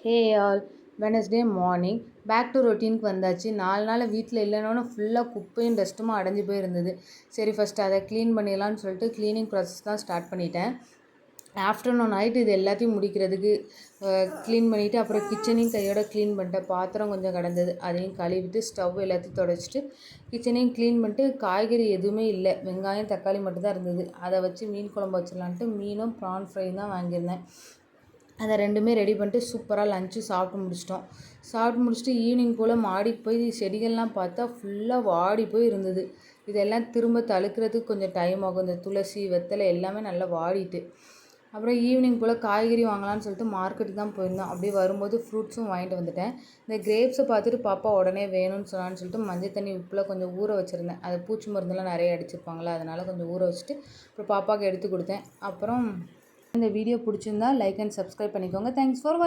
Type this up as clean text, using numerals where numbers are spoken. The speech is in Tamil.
Hey all Wednesday morning back to ரொட்டீனுக்கு வந்தாச்சு. 4 நாள் வீட்டில் இல்லைனோன்னு ஃபுல்லாக குப்பையும் டஸ்ட்டுமா அடைஞ்சு போயிருந்தது. சரி ஃபஸ்ட்டு அதை க்ளீன் பண்ணிடலான்னு சொல்லிட்டு க்ளீனிங் ப்ராசஸ் தான் ஸ்டார்ட் பண்ணிட்டேன். ஆஃப்டர்நூன் நைட்டு இது எல்லாத்தையும் முடிக்கிறதுக்கு க்ளீன் பண்ணிவிட்டு அப்புறம் கிச்சனையும் கையோட க்ளீன் பண்ணிட்டேன். பாத்திரம் கொஞ்சம் கிடந்தது, அதையும் கழுவிட்டு ஸ்டவ் எல்லாத்தையும் துடைச்சிட்டு கிச்சனையும் க்ளீன் பண்ணிட்டு காய்கறி எதுவுமே இல்லை, வெங்காயம் தக்காளி மட்டும்தான் இருந்தது. அதை வச்சு மீன் குழம்பு வச்சிடலான்ட்டு மீனும் ப்ரான் ஃப்ரையும் தான் வாங்கியிருந்தேன். அதை ரெண்டுமே ரெடி பண்ணிட்டு சூப்பராக லஞ்சு சாப்பிட்டு முடிச்சிட்டோம். சாப்பிட்டு முடிச்சுட்டு ஈவினிங் போல் மாடிக்கு போய் செடிகள்லாம் பார்த்தா ஃபுல்லாக வாடி போய் இருந்தது. இதெல்லாம் திரும்ப தழுக்கிறதுக்கு கொஞ்சம் டைம் ஆகும். இந்த துளசி வெத்தலை எல்லாமே நல்லா வாடிட்டு அப்புறம் ஈவினிங் போல் காய்கறி வாங்கலான்னு சொல்லிட்டு மார்க்கெட்டுக்கு தான் போயிருந்தோம். அப்படியே வரும்போது ஃப்ரூட்ஸும் வாங்கிட்டு வந்துட்டேன். இந்த கிரேப்ஸை பார்த்துட்டு பாப்பா உடனே வேணும்னு சொன்னான்னு சொல்லிட்டு மஞ்சள் தண்ணி உப்பில் கொஞ்சம் ஊற வச்சுருந்தேன். அது பூச்சி மருந்தெல்லாம் நிறைய அடிச்சிருப்பாங்களா, அதனால் கொஞ்சம் ஊற வச்சுட்டு அப்புறம் பாப்பாவுக்கு எடுத்து கொடுத்தேன். அப்புறம் இந்த வீடியோ பிடிச்சிருந்தா லைக் அண்ட் சப்ஸ்கிரைப் பண்ணிக்கோங்க. தேங்க்ஸ் ஃபார் வாட்சிங்.